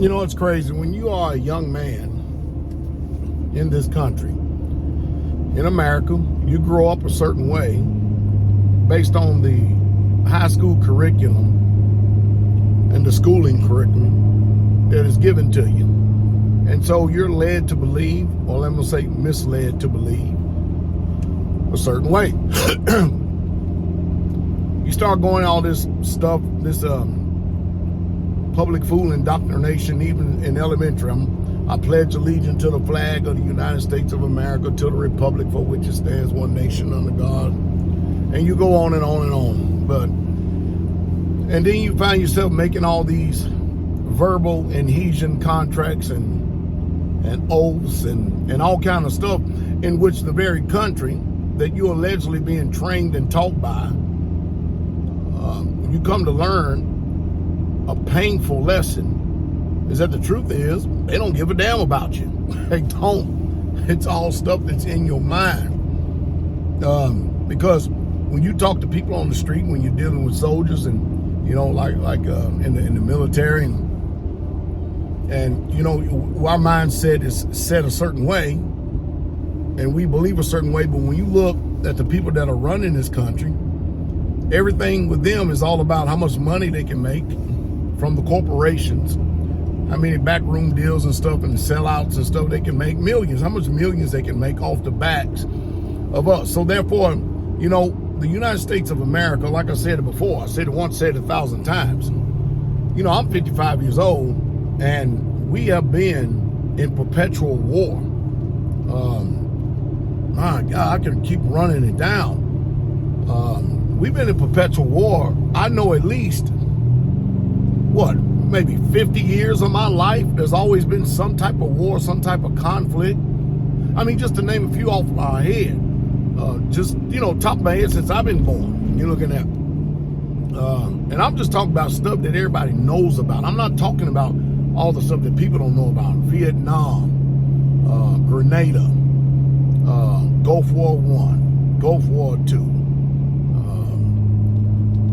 You know, it's crazy. When you are a young man in this country, in America, you grow up a certain way based on the high school curriculum and the schooling curriculum that is given to you. And so you're led to believe, or let me say misled to believe, a certain way. You start going all this stuff, this public fool indoctrination, even in elementary. I pledge allegiance to the flag of the United States of America, to the republic for which it stands, one nation under God. And you go on and on and on. And then you find yourself making all these verbal adhesion contracts and oaths and all kind of stuff, in which the very country that you're allegedly being trained and taught by, you come to learn a painful lesson is that the truth is they don't give a damn about you. They don't. It's all stuff that's in your mind. Because when you talk to people on the street, when you're dealing with soldiers and, you know, like in the military, and you know, our mindset is set a certain way and we believe a certain way, but when you look at the people that are running this country, everything with them is all about how much money they can make from the corporations, how many backroom deals and stuff and sellouts and stuff they can make, millions, how much millions they can make off the backs of us. So therefore, you know, the United States of America, like I said it before, I said it once, said it 1,000 times. You know, I'm 55 years old and we have been in perpetual war. My God, I can keep running it down. We've been in perpetual war. I know at least, maybe 50 years of my life, there's always been some type of war, some type of conflict. I mean, just to name a few off my head. Just, you know, top of my head since I've been born. You're looking at. And I'm just talking about stuff that everybody knows about. I'm not talking about all the stuff that people don't know about. Vietnam, Grenada, Gulf War I, Gulf War II,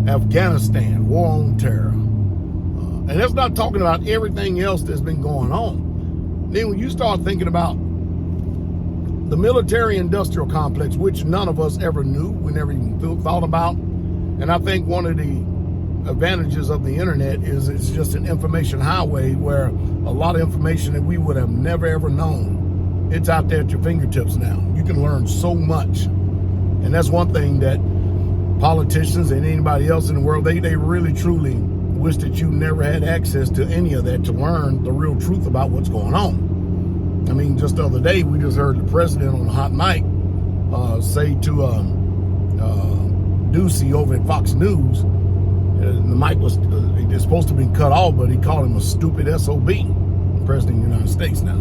Afghanistan, War on Terror. And that's not talking about everything else that's been going on. Then when you start thinking about the military-industrial complex, which none of us ever knew, we never even thought about. And I think one of the advantages of the internet is it's just an information highway where a lot of information that we would have never ever known, it's out there at your fingertips now. You can learn so much. And that's one thing that politicians and anybody else in the world, they really truly wish that you never had access to any of that to learn the real truth about what's going on. I mean, just the other day, we just heard the president on the hot mic say to Ducey over at Fox News, the mic was it's supposed to be cut off, but he called him a stupid SOB, the president of the United States now.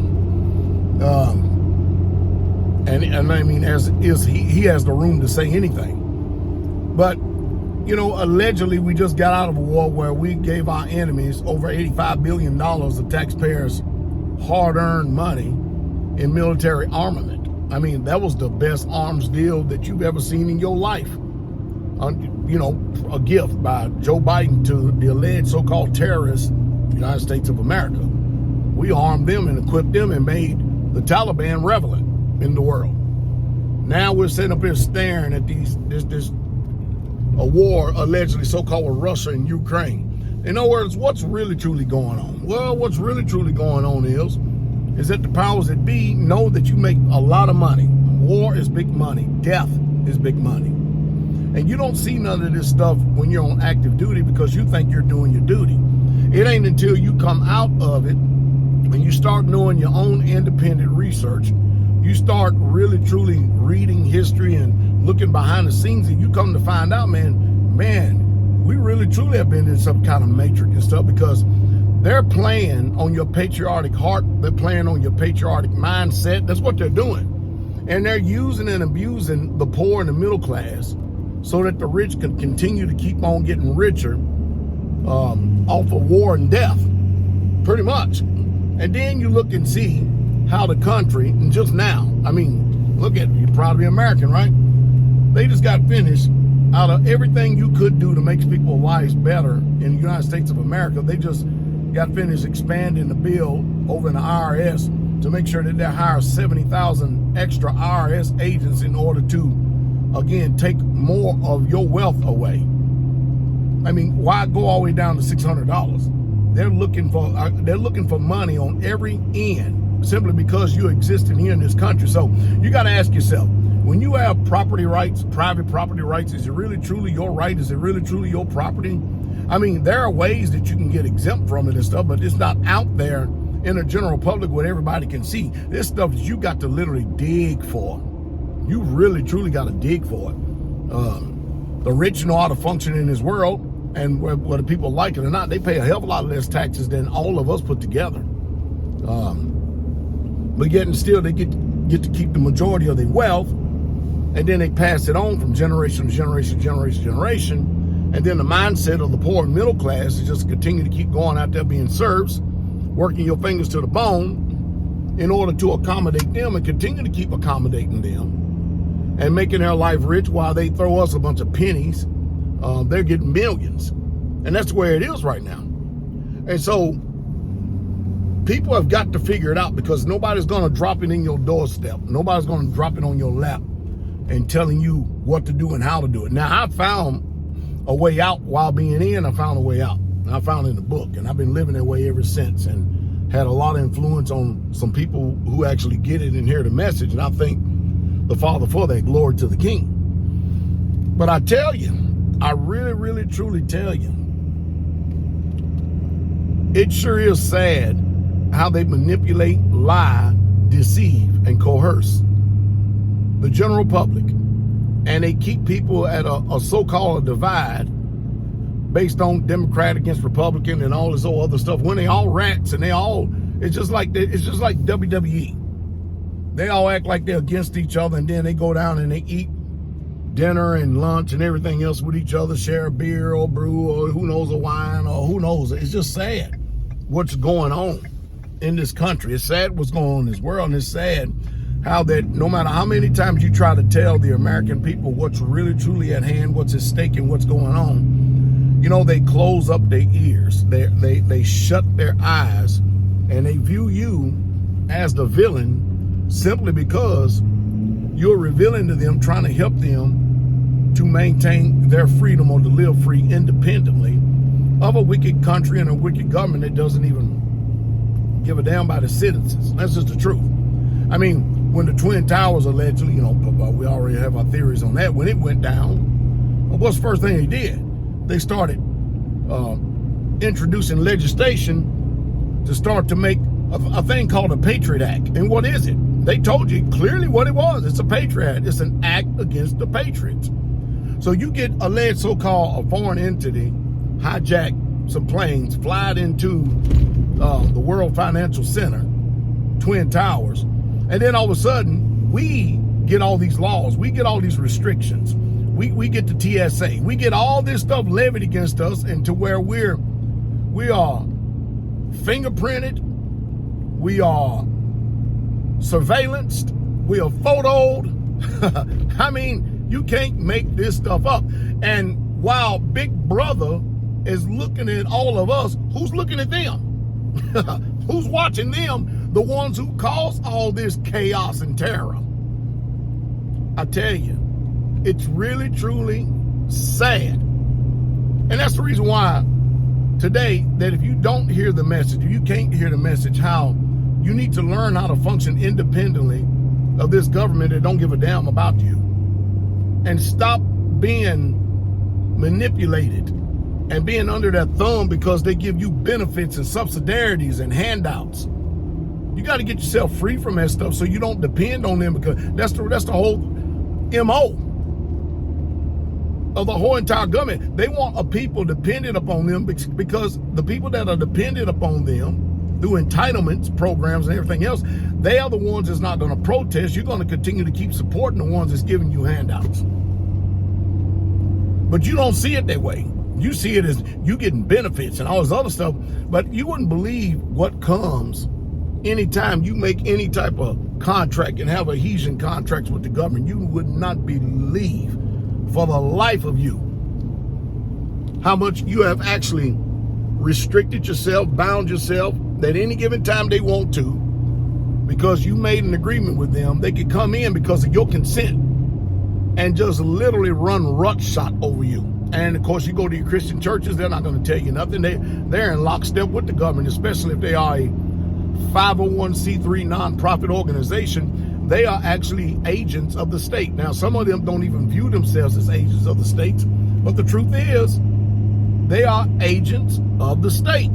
And I mean, as is he has the room to say anything. But, you know, allegedly we just got out of a war where we gave our enemies over $85 billion of taxpayers' hard-earned money in military armament. I mean, that was the best arms deal that you've ever seen in your life. You know, a gift by Joe Biden to the alleged so-called terrorists, United States of America. We armed them and equipped them and made the Taliban relevant in the world. Now we're sitting up here staring at a war allegedly so-called with Russia and Ukraine. In other words, what's really truly going on? Well, what's really truly going on is that the powers that be know that you make a lot of money. War is big money. Death is big money. And you don't see none of this stuff when you're on active duty because you think you're doing your duty. It ain't until you come out of it and you start doing your own independent research, you start really truly reading history and looking behind the scenes, and you come to find out, man, we really truly have been in some kind of matrix and stuff, because they're playing on your patriotic heart. They're playing on your patriotic mindset. That's what they're doing. And they're using and abusing the poor and the middle class so that the rich can continue to keep on getting richer off of war and death, pretty much. And then you look and see how the country, and just now, I mean, look at, you're probably American, right? They just got finished. Out of everything you could do to make people's lives better in the United States of America, they just got finished expanding the bill over in the IRS to make sure that they hire 70,000 extra IRS agents in order to, again, take more of your wealth away. I mean, why go all the way down to $600? They're looking for money on every end simply because you're existing here in this country. So you got to ask yourself, when you have property rights, private property rights, is it really truly your right? Is it really truly your property? I mean, there are ways that you can get exempt from it and stuff, but it's not out there in the general public where everybody can see. This stuff you got to literally dig for. You really truly got to dig for it. The rich know how to function in this world, and whether people like it or not, they pay a hell of a lot less taxes than all of us put together. But yet and still they get to keep the majority of their wealth, and then they pass it on from generation to generation, generation to generation. And then the mindset of the poor and middle class is just continue to keep going out there being serfs, working your fingers to the bone in order to accommodate them and continue to keep accommodating them and making their life rich while they throw us a bunch of pennies. They're getting millions. And that's where it is right now. And so people have got to figure it out, because nobody's going to drop it in your doorstep. Nobody's going to drop it on your lap and telling you what to do and how to do it. Now, I found a way out while being in. I found a way out. And I found it in the book, and I've been living that way ever since, and had a lot of influence on some people who actually get it and hear the message. And I thank the Father for that. Glory to the King. But I tell you, I really, really, truly tell you, it sure is sad how they manipulate, lie, deceive, and coerce the general public. And they keep people at a so-called divide based on Democrat against Republican and all this old other stuff, when they all rats, and it's just like WWE. They all act like they're against each other, and then they go down and they eat dinner and lunch and everything else with each other, share a beer or brew or who knows, a wine or who knows. It's just sad what's going on in this country. It's sad what's going on in this world, and it's sad how that no matter how many times you try to tell the American people what's really truly at hand, what's at stake and what's going on, you know, they close up their ears, they shut their eyes, and they view you as the villain simply because you're revealing to them, trying to help them to maintain their freedom or to live free independently of a wicked country and a wicked government that doesn't even give a damn about its citizens. That's just the truth. I mean, when the Twin Towers allegedly, you know, we already have our theories on that, when it went down, what's the first thing they did? They started introducing legislation to start to make a thing called a Patriot Act. And what is it? They told you clearly what it was. It's a Patriot Act. It's an act against the patriots. So you get alleged so-called a foreign entity hijack some planes, fly it into the World Financial Center, Twin Towers, and then all of a sudden we get all these laws, we get all these restrictions, we get the TSA, we get all this stuff levied against us, and to where we are fingerprinted, we are surveillanced, we are photoed. I mean, you can't make this stuff up. And while Big Brother is looking at all of us, who's looking at them? Who's watching them? The ones who cause all this chaos and terror. I tell you, it's really, truly sad. And that's the reason why today, that if you don't hear the message, if you can't hear the message, how you need to learn how to function independently of this government that don't give a damn about you, and stop being manipulated and being under their thumb because they give you benefits and subsidiarities and handouts. You got to get yourself free from that stuff so you don't depend on them, because that's the whole MO of the whole entire government. They want a people dependent upon them, because the people that are dependent upon them through entitlements, programs, and everything else, they are the ones that's not going to protest. You're going to continue to keep supporting the ones that's giving you handouts. But you don't see it that way. You see it as you getting benefits and all this other stuff, but you wouldn't believe what comes anytime you make any type of contract and have adhesion contracts with the government. You would not believe for the life of you how much you have actually restricted yourself, bound yourself, that any given time they want to, because you made an agreement with them, they could come in because of your consent and just literally run roughshod over you. And of course, you go to your Christian churches, they're not going to tell you nothing. They're in lockstep with the government, especially if they are a 501c3 nonprofit organization. They are actually agents of the state. Now, some of them don't even view themselves as agents of the state, but the truth is, they are agents of the state.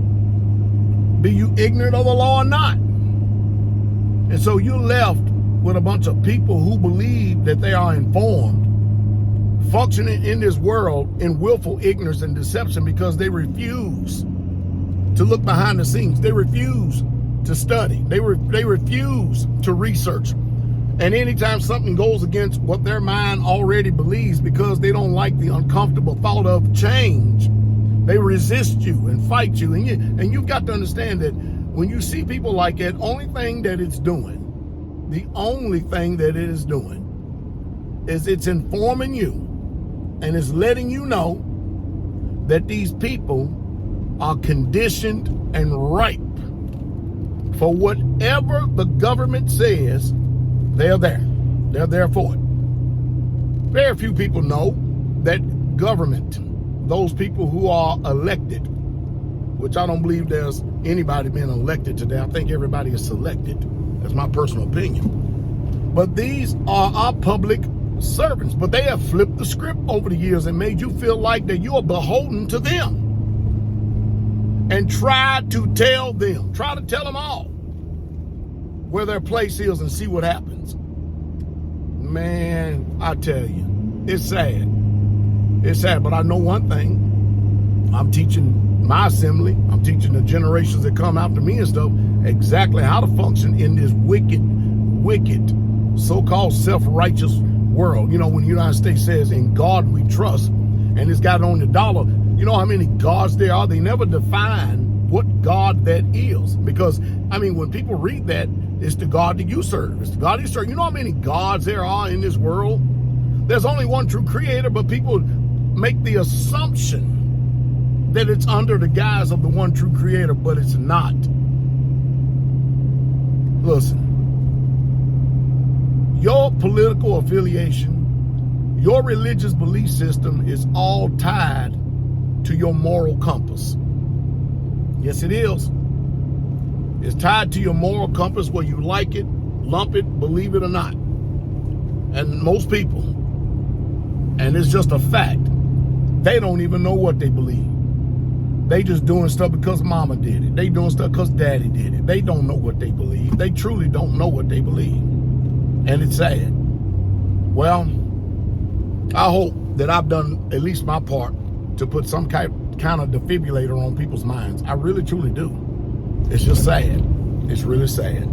Be you ignorant of the law or not? And so you're left with a bunch of people who believe that they are informed, functioning in this world in willful ignorance and deception because they refuse to look behind the scenes. They refuse to study. They refuse to research. And anytime something goes against what their mind already believes, because they don't like the uncomfortable thought of change, they resist you and fight you. And you've got to understand that when you see people like that, the only thing that it is doing is it's informing you and it's letting you know that these people are conditioned and ripe for whatever the government says. They're there. They're there for it. Very few people know that government, those people who are elected, which I don't believe there's anybody being elected today. I think everybody is selected. That's my personal opinion. But these are our public servants. But they have flipped the script over the years and made you feel like that you are beholden to them. And try to tell them all where their place is and see what happens. Man, I tell you, it's sad. It's sad, but I know one thing. I'm teaching my assembly, I'm teaching the generations that come after me and stuff, exactly how to function in this wicked, so-called self-righteous world. You know, when the United States says, in God we trust, and it's got it on the dollar, you know how many gods there are? They never define what God that is. Because, I mean, when people read that, it's the God that you serve. It's the God you serve. You know how many gods there are in this world? There's only one true creator, but people make the assumption that it's under the guise of the one true creator, but it's not. Listen, your political affiliation, your religious belief system is all tied to your moral compass. Yes, it is. It's tied to your moral compass, whether you like it, lump it, believe it or not. And most people, and it's just a fact, they don't even know what they believe. They just doing stuff because mama did it. They doing stuff because daddy did it. They don't know what they believe. They truly don't know what they believe. And it's sad. Well, I hope that I've done at least my part to put some kind of defibrillator on people's minds. I really, truly do. It's just sad. It's really sad.